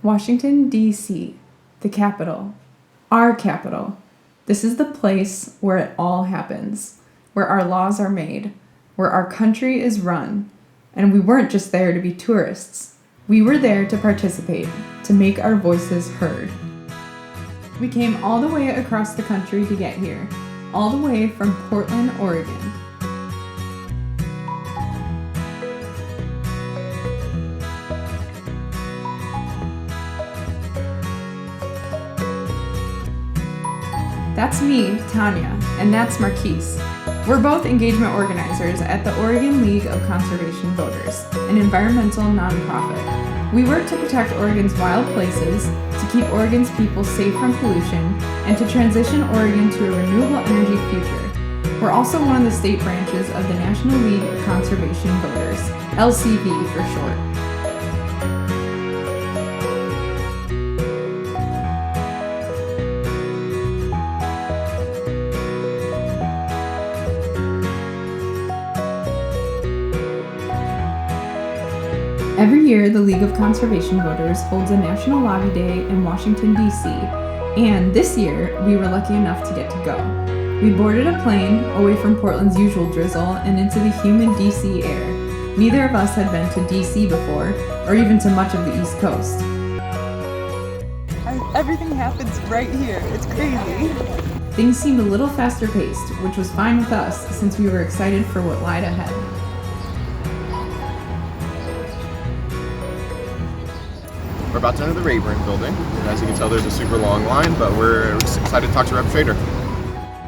Washington, D.C., the capital. Our capital. This is the place where it all happens, where our laws are made, where our country is run. And we weren't just there to be tourists. We were there to participate, to make our voices heard. We came all the way across the country to get here, all the way from Portland, Oregon. That's me, Tanya, and that's Marquise. We're both engagement organizers at the Oregon League of Conservation Voters, an environmental nonprofit. We work to protect Oregon's wild places, to keep Oregon's people safe from pollution, and to transition Oregon to a renewable energy future. We're also one of the state branches of the National League of Conservation Voters, LCV for short. Every year, the League of Conservation Voters holds a National Lobby Day in Washington, D.C., and this year, we were lucky enough to get to go. We boarded a plane away from Portland's usual drizzle and into the humid D.C. air. Neither of us had been to D.C. before, or even to much of the East Coast. Everything happens right here. It's crazy. Things seemed a little faster paced, which was fine with us since we were excited for what lied ahead. We're about to enter the Rayburn building. As you can tell, there's a super long line, but we're just excited to talk to Rep. Schrader.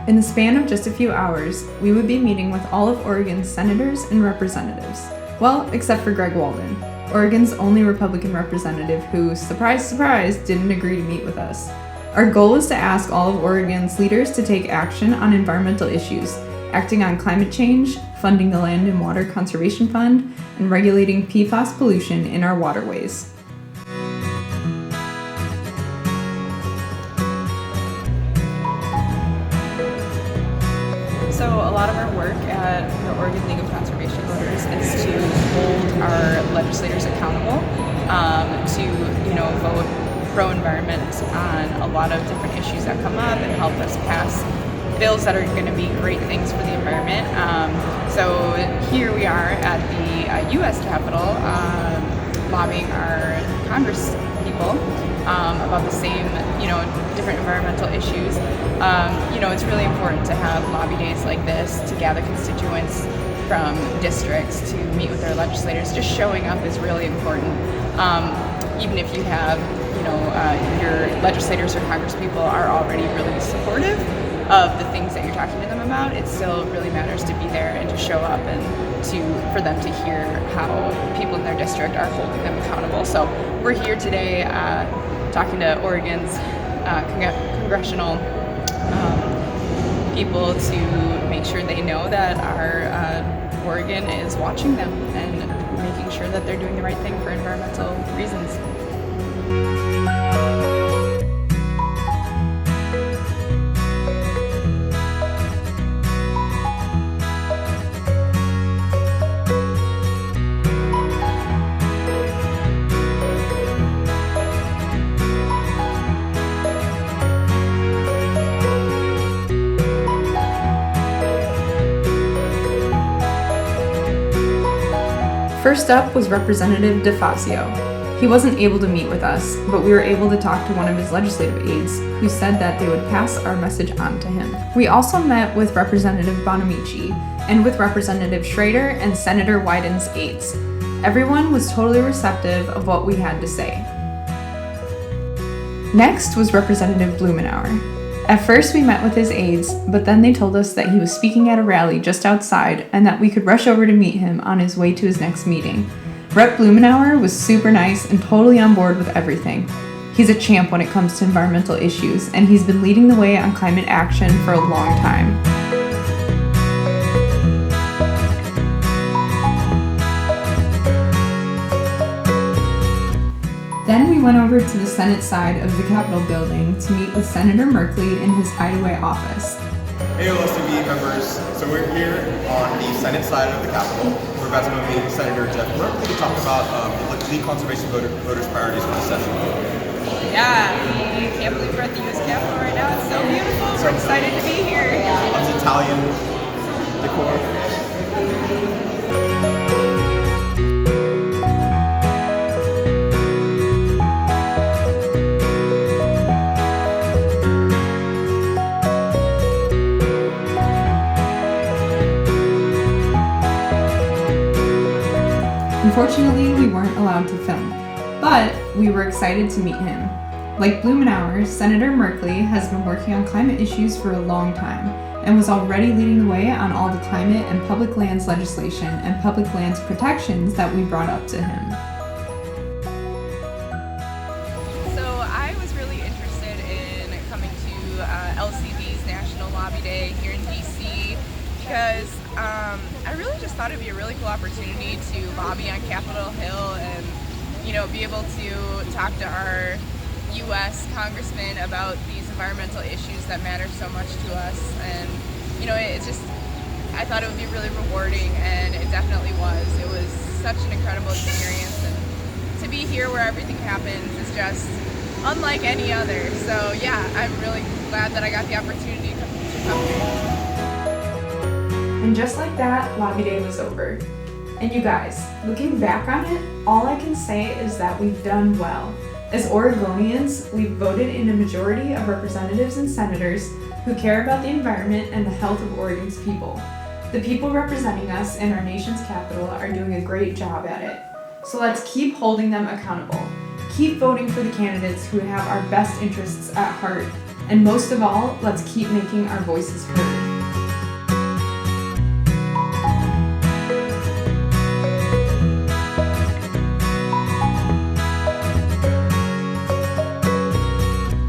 In the span of just a few hours, we would be meeting with all of Oregon's senators and representatives. Well, except for Greg Walden, Oregon's only Republican representative who, surprise, surprise, didn't agree to meet with us. Our goal is to ask all of Oregon's leaders to take action on environmental issues, acting on climate change, funding the Land and Water Conservation Fund, and regulating PFAS pollution in our waterways. So a lot of our work at the Oregon League of Conservation Voters is to hold our legislators accountable to, vote pro-environment on a lot of different issues that come up and help us pass bills that are going to be great things for the environment. So here we are at the U.S. Capitol lobbying our Congress people about the same, different environmental issues. It's really important to have lobby days like this to gather constituents from districts to meet with their legislators. Just showing up is really important. Even if you have, your legislators or Congress people are already really supportive of the things that you're talking to them about, it still really matters to be there and to show up and for them to hear how people in their district are holding them accountable. So we're here today talking to Oregon's congressional people to make sure they know that our Oregon is watching them and making sure that they're doing the right thing for environmental reasons. First up was Representative DeFazio. He wasn't able to meet with us, but we were able to talk to one of his legislative aides who said that they would pass our message on to him. We also met with Representative Bonamici and with Representative Schrader and Senator Wyden's aides. Everyone was totally receptive of what we had to say. Next was Representative Blumenauer. At first we met with his aides, but then they told us that he was speaking at a rally just outside and that we could rush over to meet him on his way to his next meeting. Rep. Blumenauer was super nice and totally on board with everything. He's a champ when it comes to environmental issues, and he's been leading the way on climate action for a long time. Then we went over to the Senate side of the Capitol building to meet with Senator Merkley in his hideaway office. Hey OLCV members, so we're here on the Senate side of the Capitol. We're about to meet Senator Jeff Merkley to talk about the Conservation Voters' priorities for the session. Yeah, we can't believe we're at the U.S. Capitol right now. It's so beautiful. We're excited to be here. Lots of Italian decor. Unfortunately, we weren't allowed to film, but we were excited to meet him. Like Blumenauer, Senator Merkley has been working on climate issues for a long time and was already leading the way on all the climate and public lands legislation and public lands protections that we brought up to him. So I was really interested in coming to LCV's National Lobby Day here in DC because I really just thought it'd be a really cool opportunity to lobby on Capitol Hill and, you know, be able to talk to our U.S. congressmen about these environmental issues that matter so much to us. And, you know, it's just, I thought it would be really rewarding, and it definitely was. It was such an incredible experience, and to be here where everything happens is just unlike any other. So yeah, I'm really glad that I got the opportunity to come here. And just like that, Lobby Day was over. And you guys, looking back on it, all I can say is that we've done well. As Oregonians, we've voted in a majority of representatives and senators who care about the environment and the health of Oregon's people. The people representing us in our nation's capital are doing a great job at it. So let's keep holding them accountable. Keep voting for the candidates who have our best interests at heart. And most of all, let's keep making our voices heard.